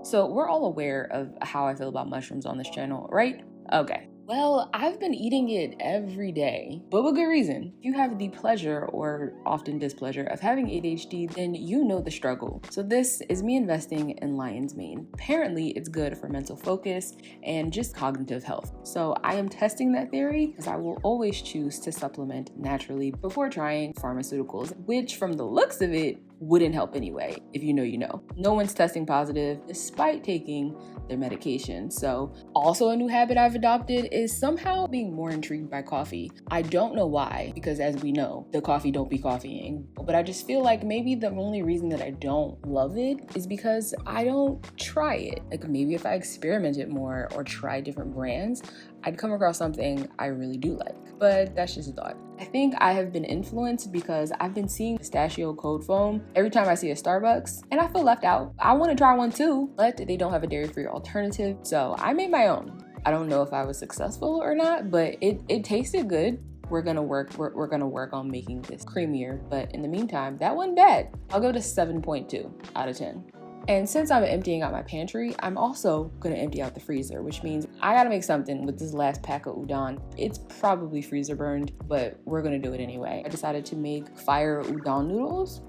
So we're all aware of how I feel about mushrooms on this channel, right? Okay. Well, I've been eating it every day, but with good reason. If you have the pleasure or often displeasure of having ADHD, then you know the struggle. So this is me investing in lion's mane. Apparently, it's good for mental focus and just cognitive health. So I am testing that theory because I will always choose to supplement naturally before trying pharmaceuticals, which from the looks of it, wouldn't help anyway. If you know, you know. No one's testing positive despite taking their medication. So also a new habit I've adopted is somehow being more intrigued by coffee. I don't know why, because as we know, the coffee don't be coffeeing. But I just feel like maybe the only reason that I don't love it is because I don't try it. Like maybe if I experimented more or try different brands, I'd come across something I really do like. But that's just a thought. I think I have been influenced because I've been seeing pistachio cold foam every time I see a Starbucks, and I feel left out. I want to try one too, but they don't have a dairy-free alternative, so I made my own. I don't know if I was successful or not, but it tasted good. We're gonna work on making this creamier, but in the meantime, that wasn't bad. I'll go to 7.2 out of 10. And since I'm emptying out my pantry, I'm also gonna empty out the freezer, which means I gotta make something with this last pack of udon. It's probably freezer burned, but we're gonna do it anyway. I decided to make fire udon noodles.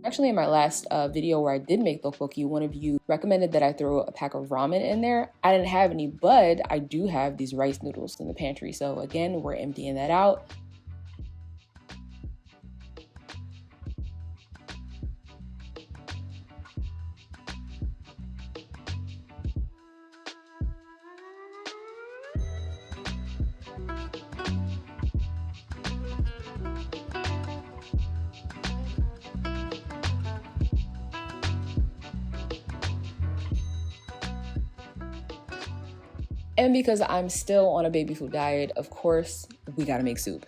Actually, in my last video where I did make tteokbokki, one of you recommended that I throw a pack of ramen in there. I didn't have any, but I do have these rice noodles in the pantry. So again, we're emptying that out. And because I'm still on a baby food diet, of course, we gotta make soup.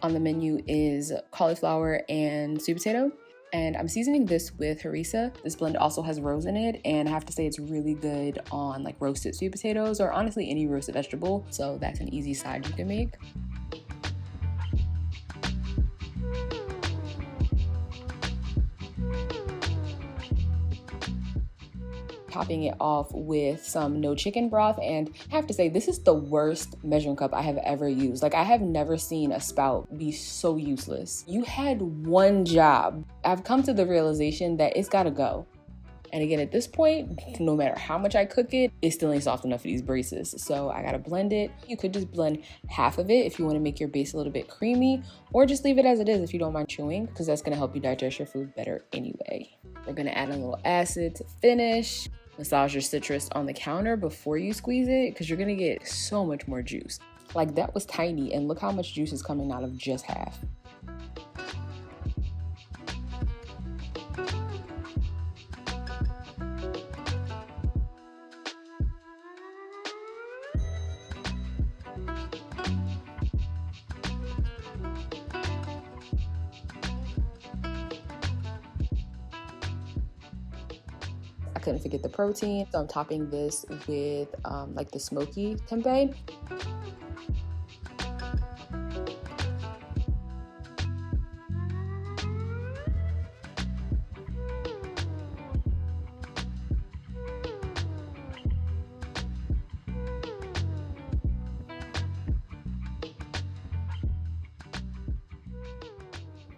On the menu is cauliflower and sweet potato. And I'm seasoning this with harissa. This blend also has rose in it, and I have to say it's really good on like roasted sweet potatoes or honestly any roasted vegetable. So that's an easy side you can make. Topping it off with some no chicken broth, and I have to say this is the worst measuring cup I have ever used. Like I have never seen a spout be so useless. You had one job. I've come to the realization that it's gotta go. And again, at this point, no matter how much I cook it, it still ain't soft enough for these braces. So I gotta blend it. You could just blend half of it if you wanna make your base a little bit creamy, or just leave it as it is if you don't mind chewing, because that's gonna help you digest your food better anyway. We're gonna add a little acid to finish. Massage your citrus on the counter before you squeeze it, because you're gonna get so much more juice. Like that was tiny, and look how much juice is coming out of just half. I couldn't forget the protein, so I'm topping this with like the smoky tempeh.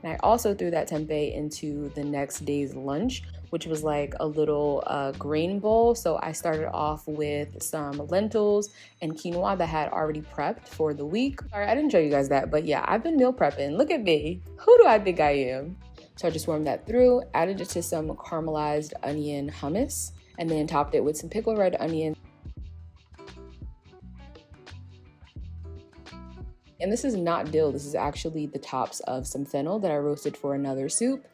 And I also threw that tempeh into the next day's lunch, which was like a little grain bowl. So I started off with some lentils and quinoa that I had already prepped for the week. Sorry, I didn't show you guys that, but yeah, I've been meal prepping. Look at me. Who do I think I am? So I just warmed that through, added it to some caramelized onion hummus, and then topped it with some pickled red onion. And this is not dill, this is actually the tops of some fennel that I roasted for another soup.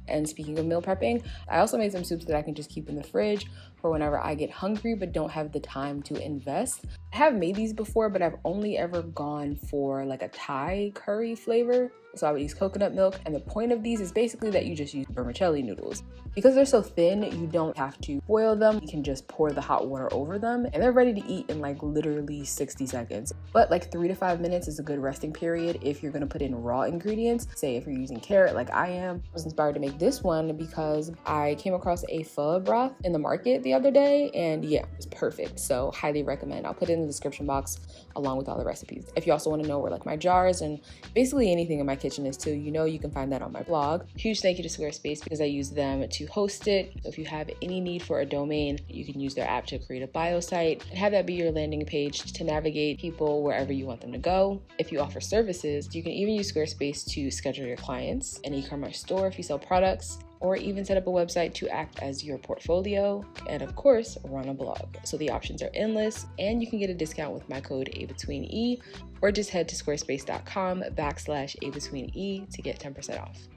And speaking of meal prepping, I also made some soups that I can just keep in the fridge for whenever I get hungry but don't have the time to invest. I have made these before, but I've only ever gone for like a Thai curry flavor. So I would use coconut milk, and the point of these is basically that you just use vermicelli noodles. Because they're so thin, you don't have to boil them. You can just pour the hot water over them, and they're ready to eat in like literally 60 seconds. But like 3 to 5 minutes is a good resting period if you're gonna put in raw ingredients. Say if you're using carrot like I am. I was inspired to make this one because I came across a pho broth in the market the other day, and yeah, it was perfect. So highly recommend. I'll put it in the description box along with all the recipes. If you also want to know where like my jars and basically anything in my kitchen is too, you can find that on my blog. Huge thank you to Squarespace because I use them to host it. So if you have any need for a domain, you can use their app to create a bio site and have that be your landing page to navigate people wherever you want them to go. If you offer services, you can even use Squarespace to schedule your clients, an e-commerce store if you sell products, or even set up a website to act as your portfolio, and of course, run a blog. So the options are endless, and you can get a discount with my code ABetweenE, or just head to squarespace.com/ABetweenE to get 10% off.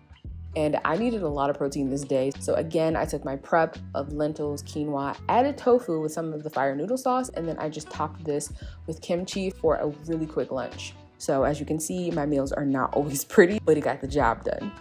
And I needed a lot of protein this day. So again, I took my prep of lentils, quinoa, added tofu with some of the fire noodle sauce, and then I just topped this with kimchi for a really quick lunch. So as you can see, my meals are not always pretty, but it got the job done.